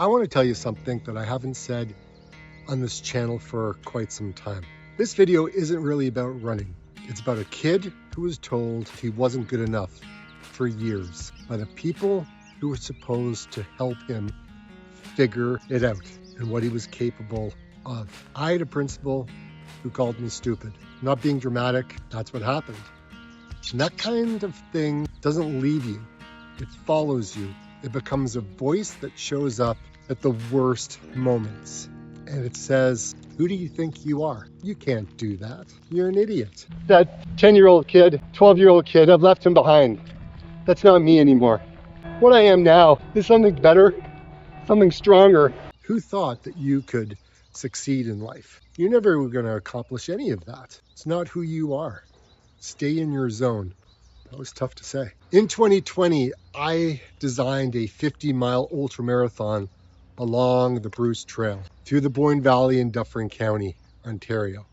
I want to tell you something that I haven't said on this channel for quite some time. This video isn't really about running. It's about a kid who was told he wasn't good enough for years by the people who were supposed to help him figure it out and what he was capable of. I had a principal who called me stupid. Not being dramatic, that's what happened. And that kind of thing doesn't leave you. It follows you. It becomes a voice that shows up at the worst moments. And it says, who do you think you are? You can't do that. You're an idiot. That 10-year-old kid, 12-year-old kid, I've left him behind. That's not me anymore. What I am now is something better, something stronger. Who thought that you could succeed in life? You're never going to accomplish any of that. It's not who you are. Stay in your zone. That was tough to say. In 2020, I designed a 50-mile ultramarathon along the Bruce Trail through the Boyne Valley in Dufferin County, Ontario.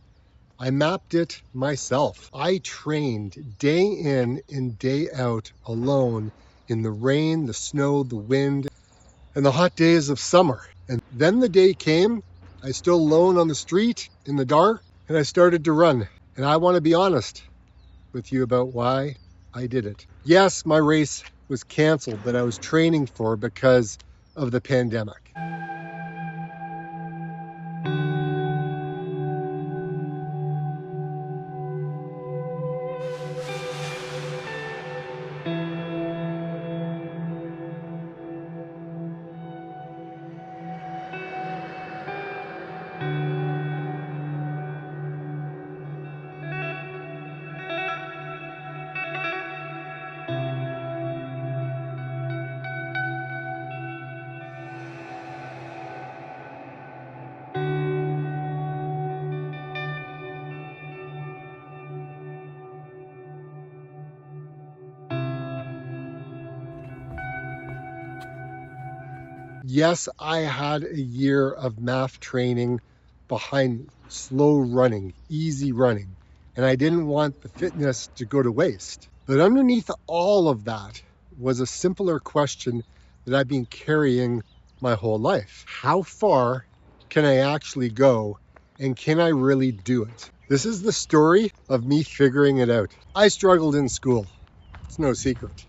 I mapped it myself. I trained day in and day out alone in the rain, the snow, the wind, and the hot days of summer. And then the day came, I stood alone on the street in the dark, and I started to run. And I want to be honest with you about why I did it. Yes, my race was canceled that I was training for because of the pandemic. Yes, I had a year of MAFT training behind me, slow running, easy running, and I didn't want the fitness to go to waste. But underneath all of that was a simpler question that I've been carrying my whole life. How far can I actually go, and can I really do it? This is the story of me figuring it out. I struggled in school. It's no secret.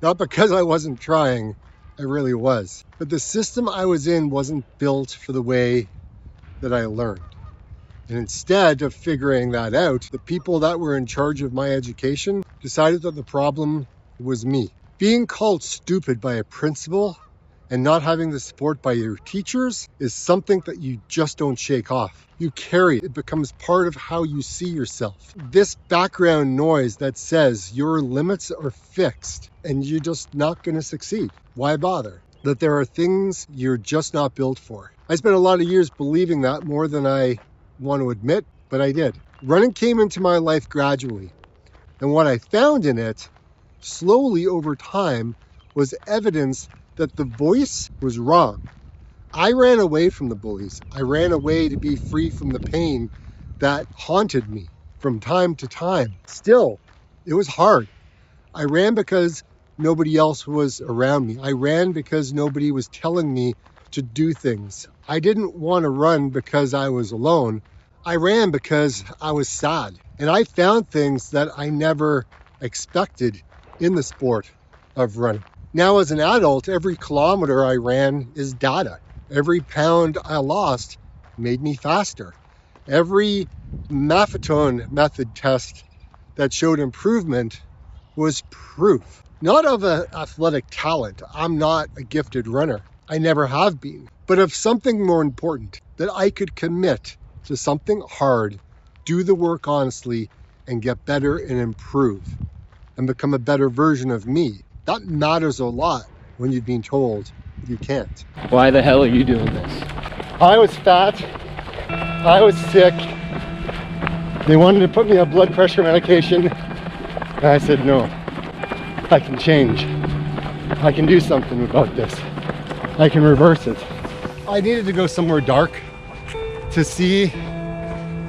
Not because I wasn't trying, I really was. But the system I was in wasn't built for the way that I learned. And instead of figuring that out, the people that were in charge of my education decided that the problem was me. Being called stupid by a principal and not having the support by your teachers is something that you just don't shake off. You carry it. It becomes part of how you see yourself. This background noise that says your limits are fixed and you're just not going to succeed. Why bother? That there are things you're just not built for. I spent a lot of years believing that more than I want to admit, but I did. Running came into my life gradually. And what I found in it, slowly over time, was evidence that the voice was wrong. I ran away from the bullies. I ran away to be free from the pain that haunted me from time to time. Still, it was hard. I ran because nobody else was around me. I ran because nobody was telling me to do things. I didn't want to run because I was alone. I ran because I was sad. And I found things that I never expected in the sport of running. Now as an adult, every kilometer I ran is data. Every pound I lost made me faster. Every Maffetone Method test that showed improvement was proof. Not of an athletic talent. I'm not a gifted runner. I never have been. But of something more important, that I could commit to something hard, do the work honestly, and get better and improve, and become a better version of me. That matters a lot when you've been told you can't. Why the hell are you doing this? I was fat. I was sick. They wanted to put me on blood pressure medication. And I said, no, I can change. I can do something about this. I can reverse it. I needed to go somewhere dark to see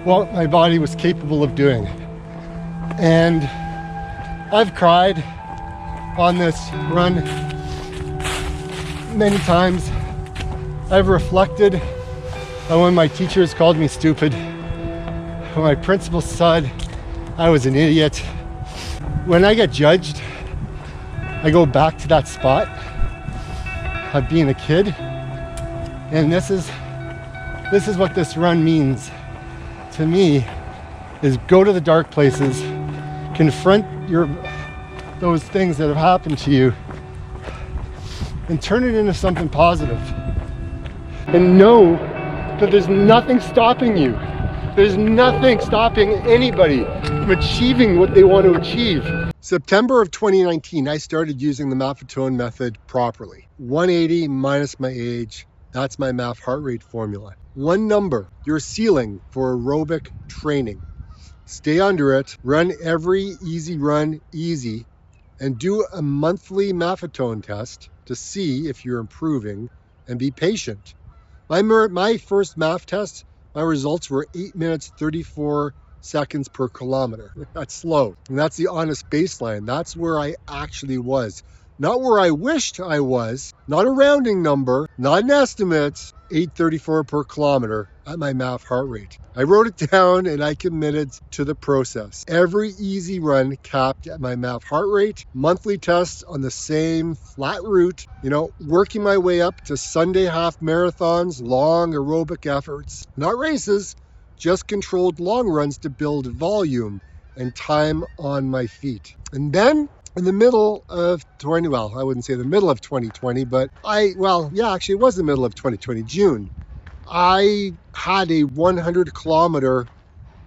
what my body was capable of doing. And I've cried on this run many times. I've reflected on when my teachers called me stupid, when my principal said I was an idiot. When I get judged, I go back to that spot of being a kid, and this is what this run means to me, is go to the dark places, confront those things that have happened to you, and turn it into something positive. And know that there's nothing stopping you. There's nothing stopping anybody from achieving what they want to achieve. September of 2019, I started using the Maffetone Method properly. 180 minus my age, that's my MAFT heart rate formula. One number, your ceiling for aerobic training. Stay under it, run every easy run easy, and do a monthly Maffetone test to see if you're improving, and be patient. My first MAFT test, my results were 8 minutes 34 seconds per kilometer. That's slow, and that's the honest baseline. That's where I actually was. Not where I wished I was, not a rounding number, not an estimate, 834 per kilometer at my MAFT heart rate. I wrote it down and I committed to the process. Every easy run capped at my MAFT heart rate, monthly tests on the same flat route, working my way up to Sunday half marathons, long aerobic efforts, not races, just controlled long runs to build volume and time on my feet. And then in the middle of I wouldn't say the middle of 2020, but actually it was the middle of 2020, June. I had a 100 kilometer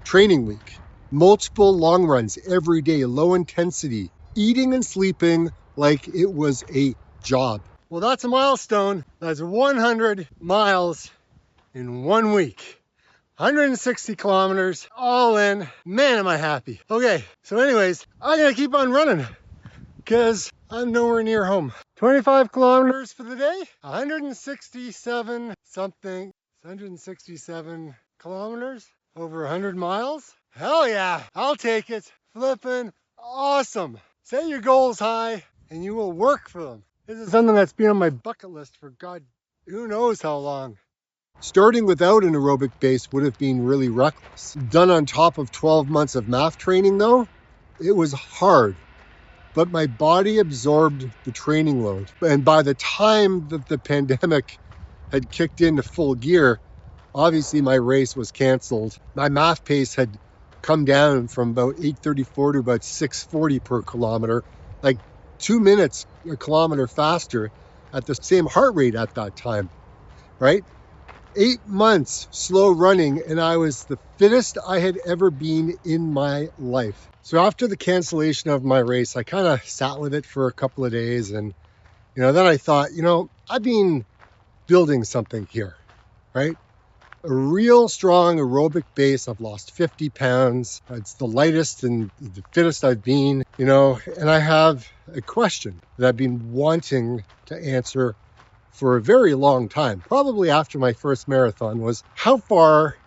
training week, multiple long runs every day, low intensity, eating and sleeping like it was a job. Well, that's a milestone. That's 100 miles in 1 week. 160 kilometers all in. Man, am I happy. Okay, so anyways, I'm gonna keep on running because I'm nowhere near home. 25 kilometers for the day, 167 kilometers, over 100 miles. Hell yeah, I'll take it. Flippin' awesome. Set your goals high and you will work for them. This is something that's been on my bucket list for God, who knows how long. Starting without an aerobic base would have been really reckless. Done on top of 12 months of MAFT training though, it was hard. But my body absorbed the training load. And by the time that the pandemic had kicked into full gear, obviously my race was canceled. My MAFT pace had come down from about 834 to about 640 per kilometer, like 2 minutes a kilometer faster at the same heart rate at that time, right? 8 months slow running and I was the fittest I had ever been in my life. So after the cancellation of my race, I kind of sat with it for a couple of days and, then I thought, I've been building something here, right? A real strong aerobic base. I've lost 50 pounds. It's the lightest and the fittest I've been, and I have a question that I've been wanting to answer for a very long time, probably after my first marathon, was how far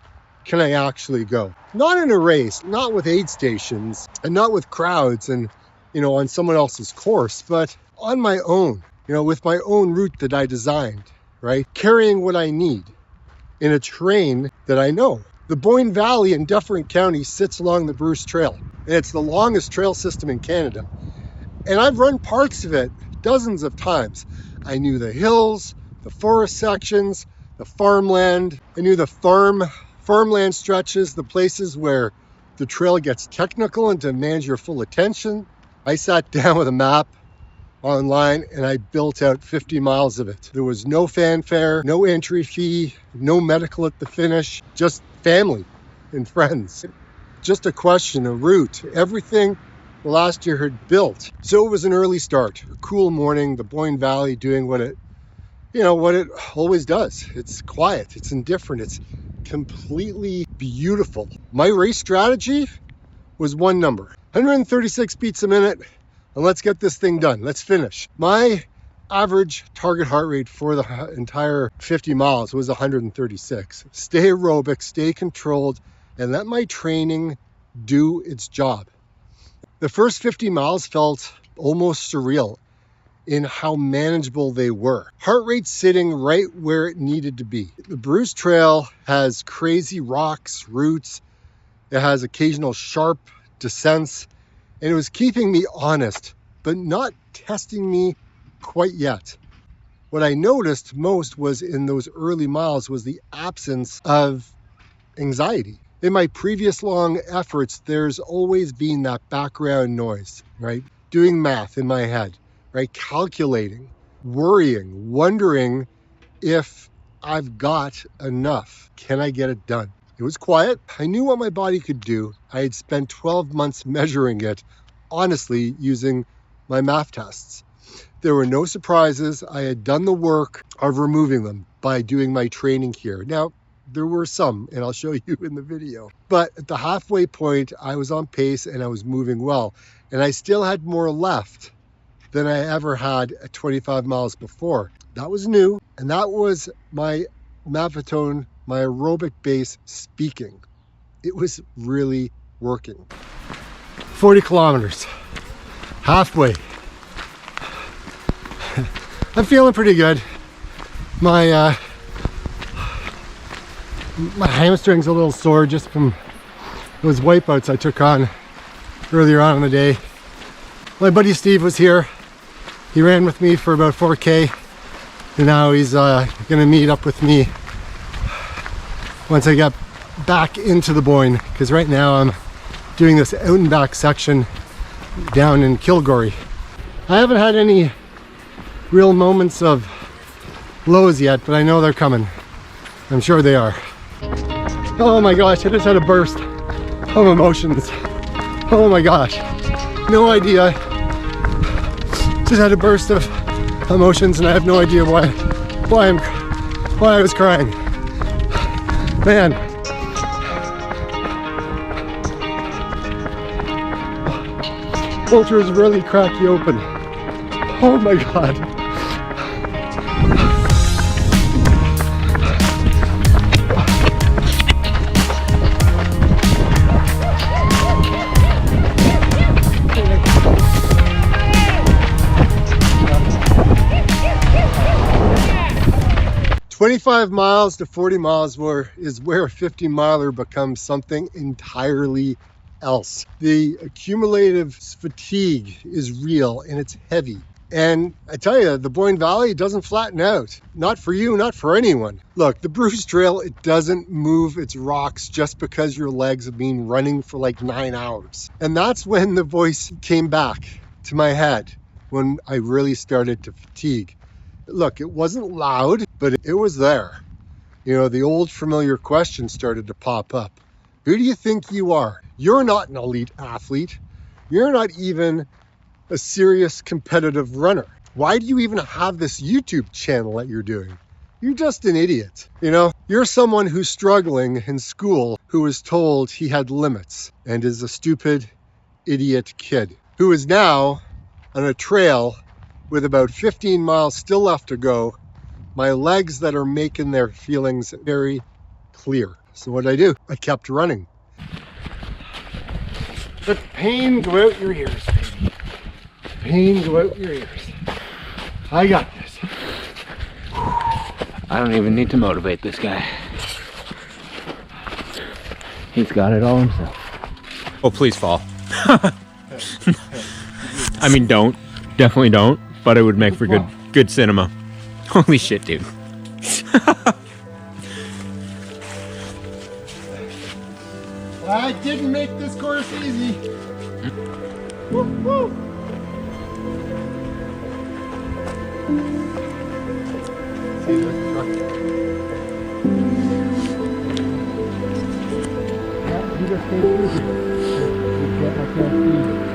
can I actually go? Not in a race, not with aid stations, and not with crowds and, on someone else's course, but on my own, with my own route that I designed, right? Carrying what I need in a terrain that I know. The Boyne Valley in Dufferin County sits along the Bruce Trail, and it's the longest trail system in Canada. And I've run parts of it dozens of times. I knew the hills, the forest sections, the farmland. I knew the farmland stretches, the places where the trail gets technical and demands your full attention. I sat down with a map online and I built out 50 miles of it. There was no fanfare, no entry fee, no medical at the finish, just family and friends. Just a question, a route, everything the last year had built. So it was an early start, a cool morning, the Boyne Valley doing what it always does. It's quiet, it's indifferent, it's completely beautiful. My race strategy was one number, 136 beats a minute, and let's get this thing done. Let's finish. My average target heart rate for the entire 50 miles was 136. Stay aerobic, stay controlled, and let my training do its job. The first 50 miles felt almost surreal. in how manageable they were. Heart rate sitting right where it needed to be. The Bruce Trail has crazy rocks, roots. It has occasional sharp descents, and it was keeping me honest, but not testing me quite yet. What I noticed most was in those early miles was the absence of anxiety. In my previous long efforts, there's always been that background noise, right? Doing math in my head, right? Calculating, worrying, wondering if I've got enough. Can I get it done? It was quiet. I knew what my body could do. I had spent 12 months measuring it, honestly, using my MAFT tests. There were no surprises. I had done the work of removing them by doing my training here. Now, there were some, and I'll show you in the video. But at the halfway point, I was on pace and I was moving well. And I still had more left than I ever had at 25 miles before. That was new, and that was my Maffetone, my aerobic base speaking. It was really working. 40 kilometers, halfway. I'm feeling pretty good. My hamstring's a little sore just from those wipeouts I took on earlier on in the day. My buddy Steve was here. He ran with me for about 4K, and now he's gonna meet up with me once I get back into the Boyne, because right now I'm doing this out and back section down in Kilgory. I haven't had any real moments of lows yet, but I know they're coming. I'm sure they are. Oh my gosh, I just had a burst of emotions. Oh my gosh, no idea. Just had a burst of emotions and I have no idea why I was crying. Man. Ultras really crack you open. Oh my god. 25 miles to 40 miles is where a 50 miler becomes something entirely else. The accumulative fatigue is real and it's heavy. And I tell you, the Boyne Valley doesn't flatten out. Not for you, not for anyone. Look, the Bruce Trail, it doesn't move its rocks just because your legs have been running for like 9 hours. And that's when the voice came back to my head, when I really started to fatigue. Look, it wasn't loud, but it was there. You know, the old familiar question started to pop up. Who do you think you are? You're not an elite athlete. You're not even a serious competitive runner. Why do you even have this YouTube channel that you're doing? You're just an idiot. You know, you're someone who's struggling in school, who was told he had limits and is a stupid idiot kid who is now on a trail with about 15 miles still left to go. My legs that are making their feelings very clear. So what did I do? I kept running. Let the pain go out your ears, baby. Pain go out your ears. I got this. I don't even need to motivate this guy. He's got it all himself. Oh, please fall. I mean, don't. Definitely don't. But it would make for good cinema. Holy shit, dude. I didn't make this course easy. Woo, woo. See the truck. Yeah, you just came through here. I can't see.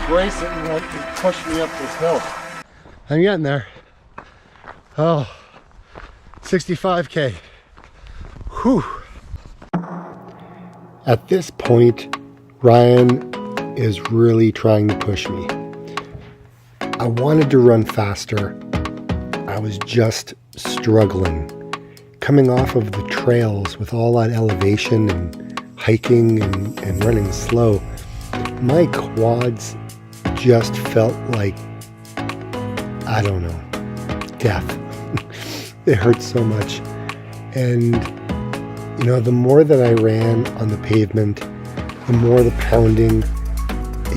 brace it and let it push me up this hill. I'm getting there. Oh, 65K. Whew. At this point, Ryan is really trying to push me. I wanted to run faster. I was just struggling. Coming off of the trails with all that elevation and hiking and running slow, my quads just felt like, I don't know, death. It hurt so much. And, you know, the more that I ran on the pavement, the more the pounding,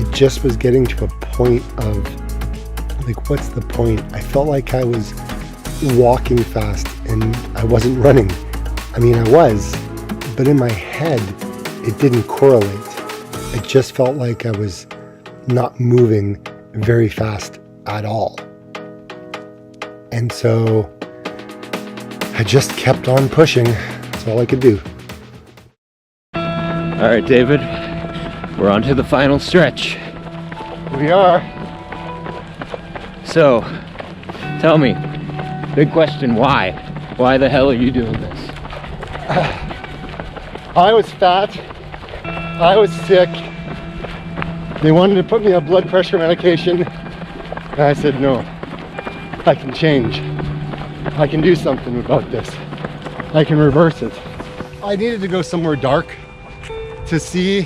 it just was getting to a point of, like, what's the point? I felt like I was walking fast and I wasn't running. I mean, I was, but in my head, it didn't correlate. It just felt like I was not moving very fast at all. And so I just kept on pushing. That's all I could do. All right, David, we're on to the final stretch. We are. So, tell me, big question, why? Why the hell are you doing this? I was fat. I was sick. They wanted to put me on blood pressure medication. And I said, no, I can change. I can do something about this. I can reverse it. I needed to go somewhere dark to see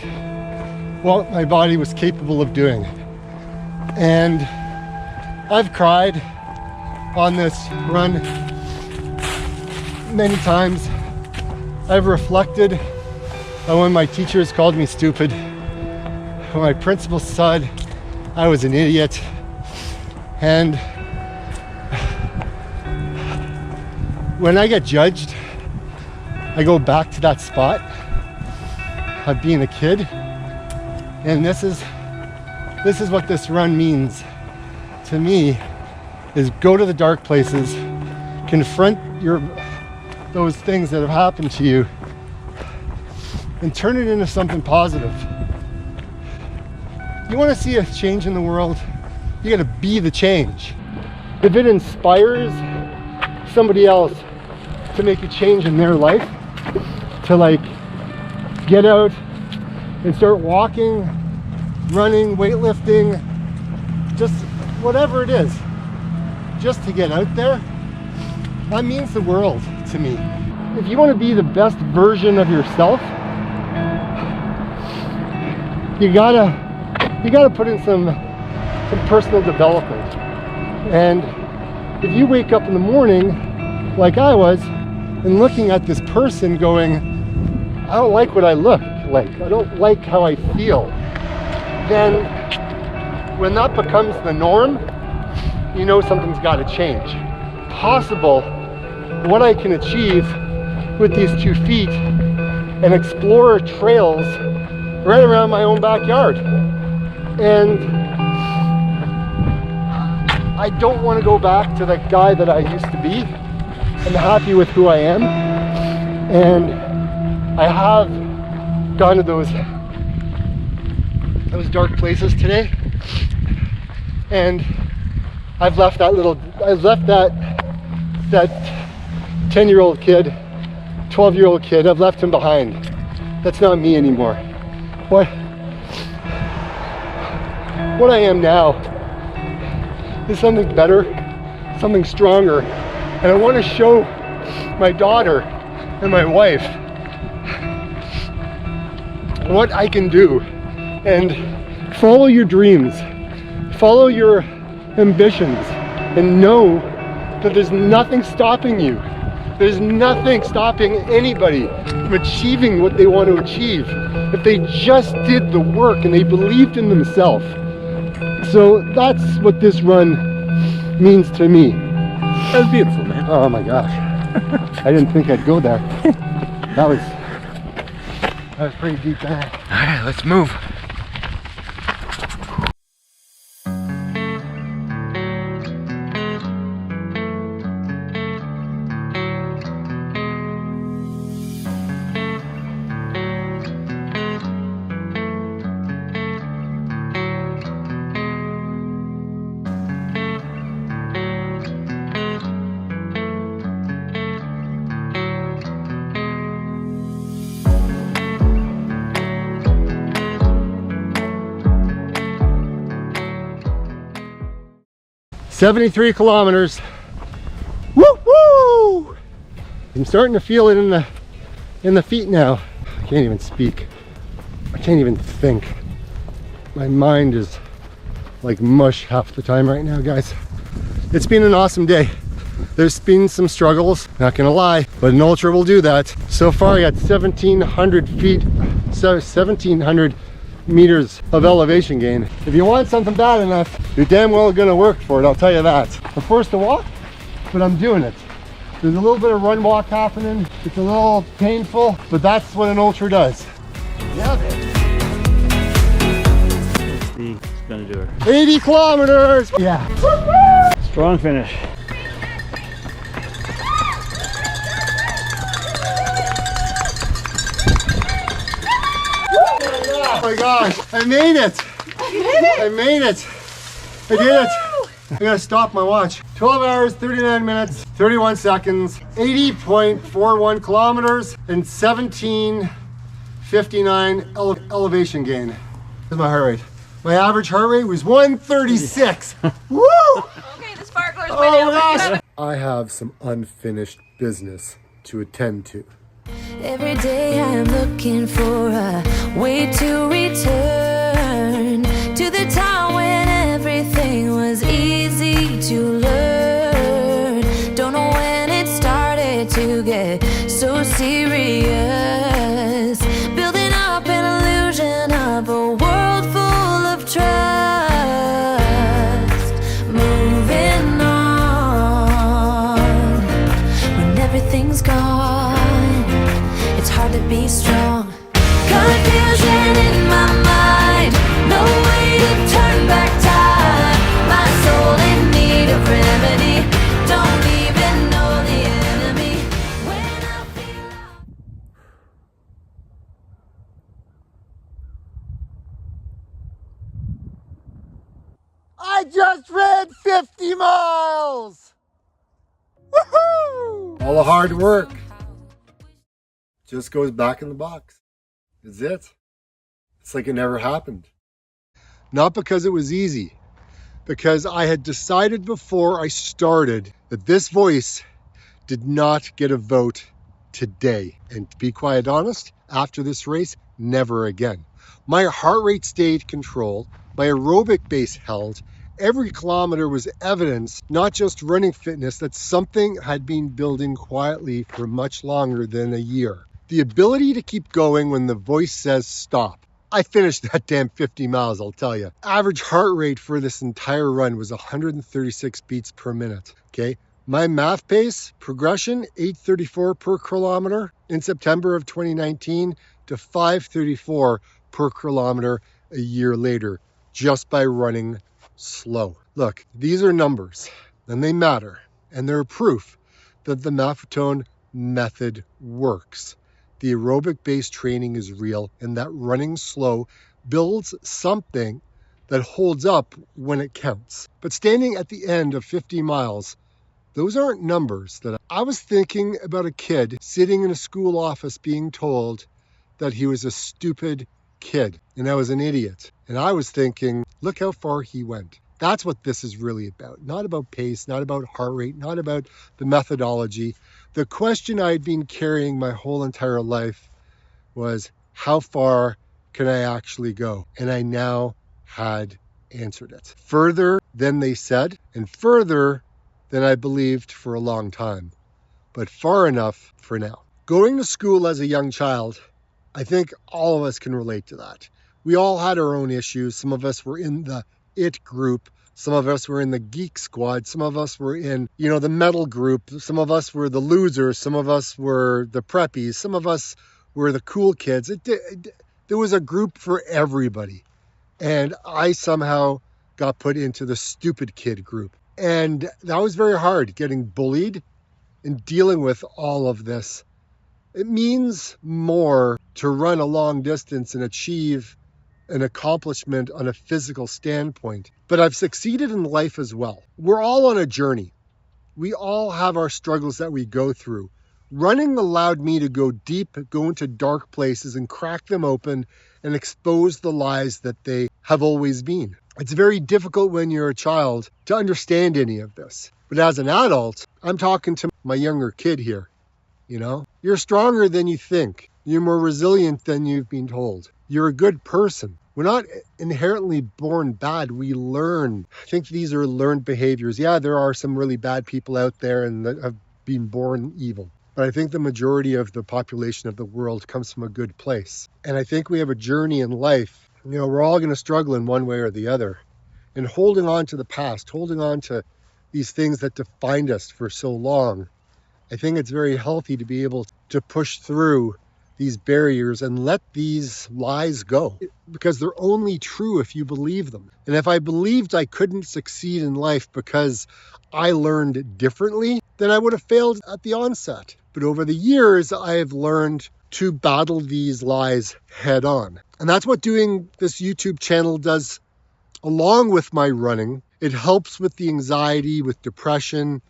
what my body was capable of doing. And I've cried on this run many times. I've reflected on when my teachers called me stupid, when my principal said I was an idiot, and when I get judged, I go back to that spot of being a kid, and this is what this run means to me, is go to the dark places, confront those things that have happened to you, and turn it into something positive. You want to see a change in the world, you got to be the change. If it inspires somebody else to make a change in their life, to like get out and start walking, running, weightlifting, just whatever it is, just to get out there, that means the world to me. If you want to be the best version of yourself, you gotta put in some personal development. And if you wake up in the morning like I was and looking at this person going, I don't like what I look like, I don't like how I feel, then when that becomes the norm, you know something's got to change. Possible what I can achieve with these 2 feet and explore trails right around my own backyard. And I don't want to go back to the guy that I used to be. I'm happy with who I am. And I have gone to those dark places today. And I've left that 10-year-old kid, 12-year-old kid, I've left him behind. That's not me anymore. What I am now is something better, something stronger. And I want to show my daughter and my wife what I can do. And follow your dreams, follow your ambitions, and know that there's nothing stopping you. There's nothing stopping anybody from achieving what they want to achieve if they just did the work and they believed in themselves. So that's what this run means to me. That was beautiful, man. Oh my gosh. I didn't think I'd go there. That was pretty deep there. All right, let's move. 73 kilometers. Woo woo! I'm starting to feel it in the feet now. I can't even speak. I can't even think. My mind is like mush half the time right now, guys. It's been an awesome day. There's been some struggles, not gonna lie, but an ultra will do that. So far I got 1,700 feet, so 1,700 meters of elevation gain. If you want something bad enough, you're damn well gonna work for it, I'll tell you that. I'm forced to walk, but I'm doing it. There's a little bit of run walk happening. It's a little painful, but that's what an ultra does. Yeah, man. It's gonna do her. 80 kilometers! Yeah. Strong finish. Oh my gosh, I made it! I made it! I did it! I gotta stop my watch. 12 hours, 39 minutes, 31 seconds, 80.41 kilometers, and 1759 elevation gain. That's my heart rate. My average heart rate was 136. Woo! Okay, the sparkler's been Oh out. gosh! I have some unfinished business to attend to. Every day I'm looking for a way to return to the time when everything was easy to learn. Don't know when it started to get so serious. Building up an illusion of a world full of trust. Moving on when everything's gone. It's hard to be strong. Confusion in my mind. No way to turn back time. My soul in need of remedy. Don't even know the enemy. When I feel I just ran 50 miles! Woohoo! All the hard work just goes back in the box. Is it? It's like it never happened. Not because it was easy, because I had decided before I started that this voice did not get a vote today. And to be quite honest, after this race, never again. My heart rate stayed controlled, my aerobic base held. Every kilometer was evidence, not just running fitness, that something had been building quietly for much longer than a year. The ability to keep going when the voice says stop. I finished that damn 50 miles, I'll tell you. Average heart rate for this entire run was 136 beats per minute, okay? My MAFT pace progression, 834 per kilometer in September of 2019 to 534 per kilometer a year later, just by running slow. Look, these are numbers, and they matter, and they're proof that the Maffetone Method works. The aerobic-based training is real, and that running slow builds something that holds up when it counts. But standing at the end of 50 miles, those aren't numbers. That I was thinking about a kid sitting in a school office being told that he was a stupid kid, and I was an idiot. And I was thinking, look how far he went. That's what this is really about. Not about pace, not about heart rate, not about the methodology. The question I had been carrying my whole entire life was, how far can I actually go? And I now had answered it. Further than they said, and further than I believed for a long time, but far enough for now. Going to school as a young child, I think all of us can relate to that. We all had our own issues. Some of us were in the IT group. Some of us were in the geek squad. Some of us were in, the metal group. Some of us were the losers. Some of us were the preppies. Some of us were the cool kids. There was a group for everybody. And I somehow got put into the stupid kid group. And that was very hard, getting bullied and dealing with all of this. It means more to run a long distance and achieve an accomplishment on a physical standpoint. But I've succeeded in life as well. We're all on a journey. We all have our struggles that we go through. Running allowed me to go deep, go into dark places and crack them open and expose the lies that they have always been. It's very difficult when you're a child to understand any of this. But as an adult, I'm talking to my younger kid here, you know? You're stronger than you think. You're more resilient than you've been told. You're a good person. We're not inherently born bad. We learn. I think these are learned behaviors. Yeah, there are some really bad people out there and that have been born evil. But I think the majority of the population of the world comes from a good place. And I think we have a journey in life. You know, we're all going to struggle in one way or the other. And holding on to the past, holding on to these things that defined us for so long, I think it's very healthy to be able to push through these barriers and let these lies go, because they're only true if you believe them. And if I believed I couldn't succeed in life because I learned differently, then I would have failed at the onset. But over the years, I have learned to battle these lies head on. And that's what doing this YouTube channel does along with my running. It helps with the anxiety, with depression.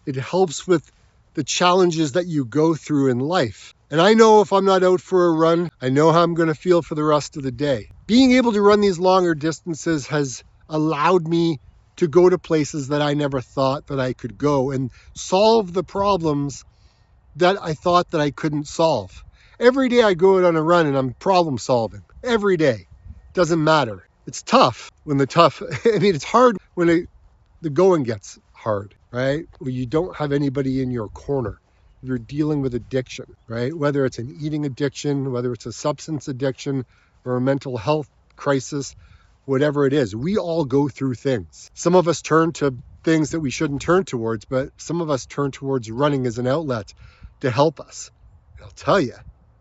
It helps with the challenges that you go through in life. And I know if I'm not out for a run, I know how I'm going to feel for the rest of the day. Being able to run these longer distances has allowed me to go to places that I never thought that I could go and solve the problems that I thought that I couldn't solve. Every day I go out on a run and I'm problem solving. Every day. Doesn't matter. It's tough when it's hard when the going gets hard, right? When you don't have anybody in your corner. You're dealing with addiction, right? Whether it's an eating addiction, whether it's a substance addiction or a mental health crisis, whatever it is, we all go through things. Some of us turn to things that we shouldn't turn towards, but some of us turn towards running as an outlet to help us. I'll tell you,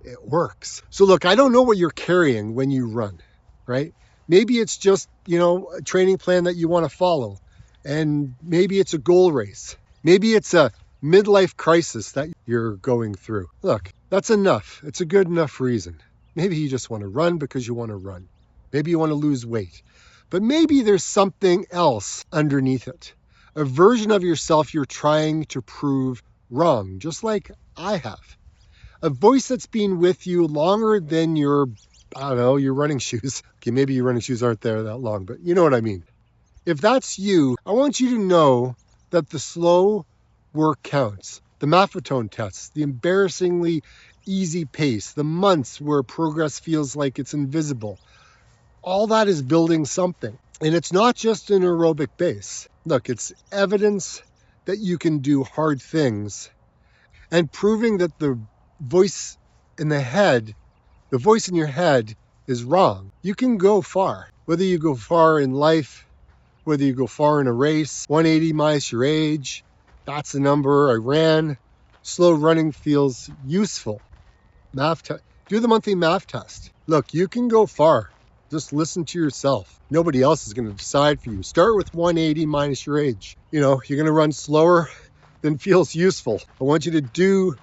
it works. So look, I don't know what you're carrying when you run, right? Maybe it's just, a training plan that you want to follow. And maybe it's a goal race. Maybe it's a midlife crisis that you're going through. Look, that's enough. It's a good enough reason. Maybe you just want to run because you want to run. Maybe you want to lose weight. But maybe there's something else underneath it. A version of yourself you're trying to prove wrong, just like I have. A voice that's been with you longer than your running shoes. Okay, maybe your running shoes aren't there that long, but you know what I mean. If that's you, I want you to know that the slow work counts. The Maffetone tests, the embarrassingly easy pace, the months where progress feels like it's invisible. All that is building something. And it's not just an aerobic base. Look, it's evidence that you can do hard things and proving that the voice in your head is wrong. You can go far. Whether you go far in life, whether you go far in a race, 180 minus your age, that's the number I ran. Slow running feels useful. Do the monthly MAFT test. Look, you can go far. Just listen to yourself. Nobody else is going to decide for you. Start with 180 minus your age. You're going to run slower than feels useful. I want you to do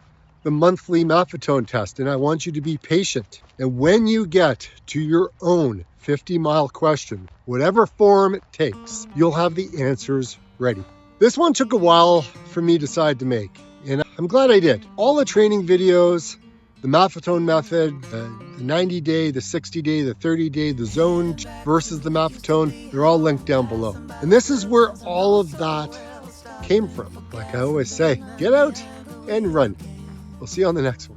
the monthly Maffetone test, and I want you to be patient. And when you get to your own 50-mile question, whatever form it takes, you'll have the answers ready. This one took a while for me to decide to make, and I'm glad I did. All the training videos, the Maffetone Method, the 90-day, the 60-day, the 30-day, the zone versus the Maffetone, they're all linked down below. And this is where all of that came from. Like I always say, get out and run. We'll see you on the next one.